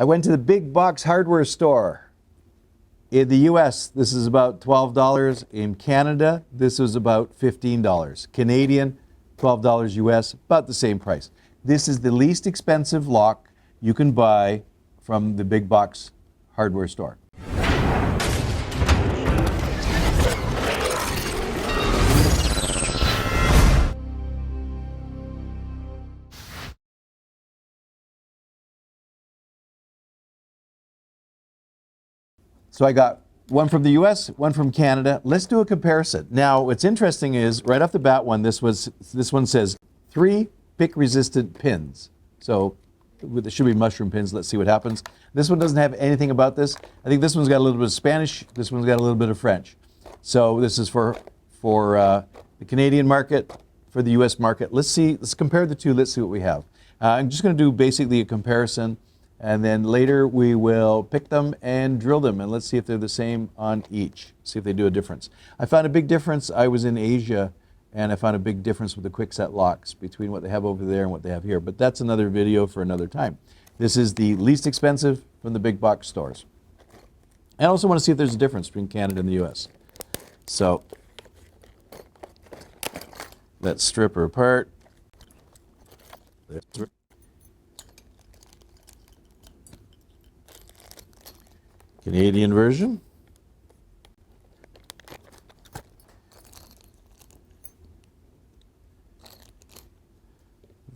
I went to the big box hardware store. In the US, this is about $12. In Canada, this was about $15. Canadian, $12 US, about the same price. This is the least expensive lock you can buy from the big box hardware store. So I got one from the US, one from Canada. Let's do a comparison. Now, what's interesting is right off the bat this one says 3 pick resistant pins. So there should be mushroom pins. Let's see what happens. This one doesn't have anything about this. I think this one's got a little bit of Spanish. This one's got a little bit of French. So this is for the Canadian market, for the US market. Let's compare the two. Let's see what we have. I'm just going to do basically a comparison. And then later we will pick them and drill them, and let's see if they're the same on each, see if they do a difference. I found a big difference. I was in Asia, and I found a big difference with the quickset locks between what they have over there and what they have here. But that's another video for another time. This is the least expensive from the big box stores. I also want to see if there's a difference between Canada and the US. So let's strip her apart. Canadian version.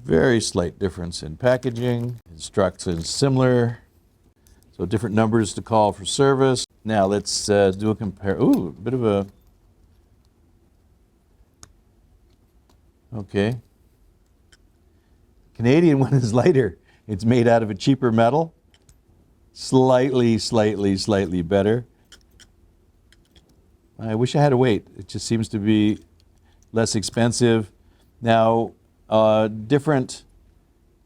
Very slight difference in packaging. Instructions similar. So different numbers to call for service. Now let's do a compare. Ooh, a bit of a. Okay. Canadian one is lighter. It's made out of a cheaper metal. Slightly better. I wish I had a weight. It just seems to be less expensive. Now, different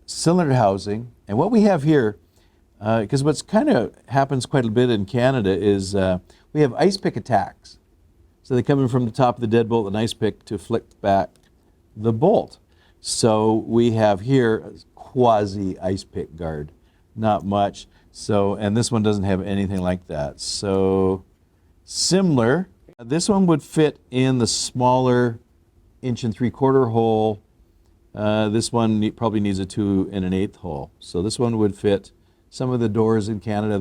cylinder housing. And what we have here, because what's kind of happens quite a bit in Canada is we have ice pick attacks. So they come in from the top of the deadbolt, an ice pick to flick back the bolt. So we have here a quasi ice pick guard, not much. So, and this one doesn't have anything like that. So similar. This one would fit in the smaller 1 3/4 hole. This one probably needs a 2 1/8 hole. So this one would fit. Some of the doors in Canada,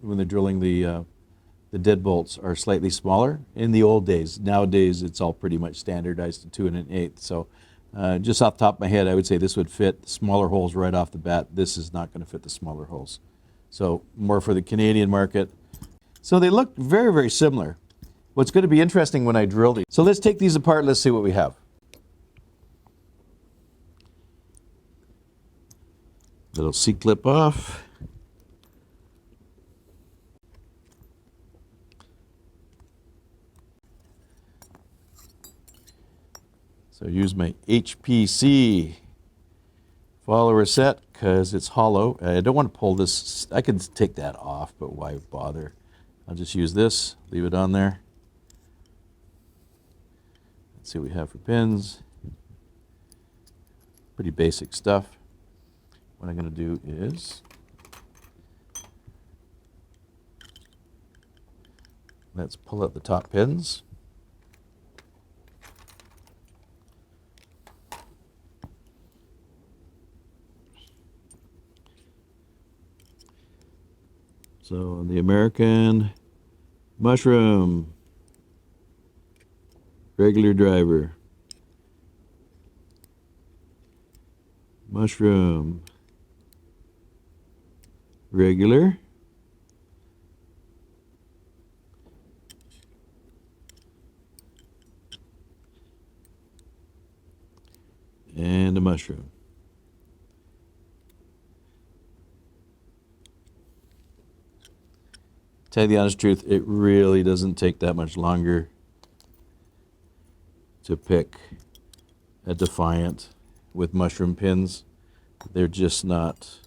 when they're drilling the deadbolts, are slightly smaller in the old days. Nowadays, it's all pretty much standardized to 2 1/8. So just off the top of my head, I would say this would fit smaller holes right off the bat. This is not going to fit the smaller holes. So more for the Canadian market. So they look very similar. What's going to be interesting when I drill these. So let's take these apart. Let's see what we have. Little C-clip off. So use my HPC follower set because it's hollow. I don't want to pull this. I can take that off, but why bother? I'll just use this, leave it on there. Let's see what we have for pins. Pretty basic stuff. What I'm going to do is let's pull out the top pins. So the American mushroom, regular driver, mushroom, regular, and a mushroom. Tell you the honest truth, it really doesn't take that much longer to pick a Defiant with mushroom pins. They're just not,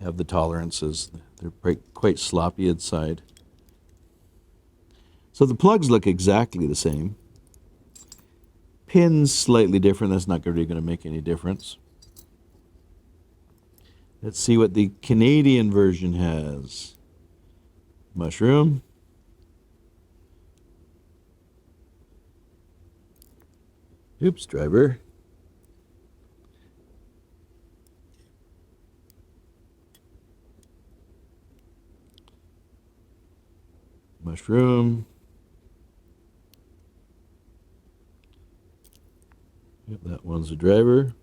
have the tolerances. They're quite sloppy inside. So the plugs look exactly the same. Pins slightly different. That's not really going to make any difference. Let's see what the Canadian version has. Mushroom. Oops, driver. Mushroom. Yep, that one's a driver.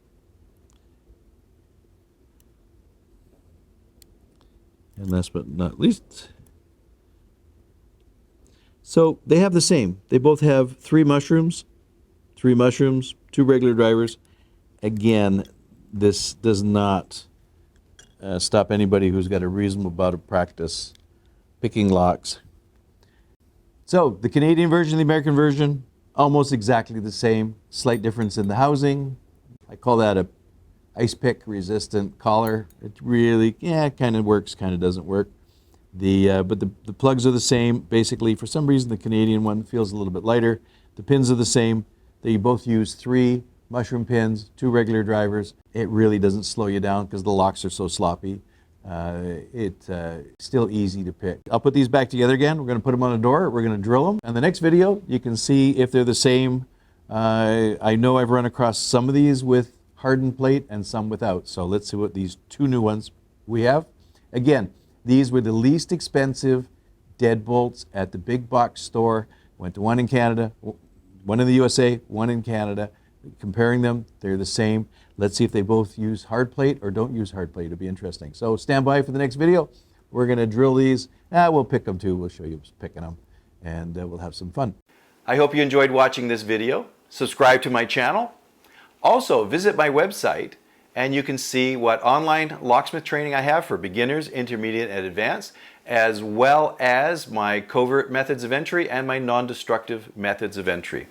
And last but not least, so they have the same. They both have three mushrooms, two regular drivers. Again, this does not stop anybody who's got a reasonable amount of practice picking locks. So the Canadian version, the American version, almost exactly the same. Slight difference in the housing. I call that a ice pick resistant collar. It really, yeah, it kind of works, kind of doesn't work. But the plugs are the same. Basically, for some reason, the Canadian one feels a little bit lighter. The pins are the same. They both use 3 mushroom pins, 2 regular drivers. It really doesn't slow you down because the locks are so sloppy. It's still easy to pick. I'll put these back together again. We're going to put them on a door. We're going to drill them. And the next video, you can see if they're the same. I know I've run across some of these with hardened plate and some without. So let's see what these 2 new ones we have. Again, these were the least expensive deadbolts at the big box store. Went to one in Canada, one in the USA, one in Canada. Comparing them, they're the same. Let's see if they both use hard plate or don't use hard plate. It'll be interesting. So stand by for the next video. We're going to drill these. We'll pick them too. We'll show you picking them, and we'll have some fun. I hope you enjoyed watching this video. Subscribe to my channel. Also, visit my website, and you can see what online locksmith training I have for beginners, intermediate, and advanced, as well as my covert methods of entry and my non-destructive methods of entry.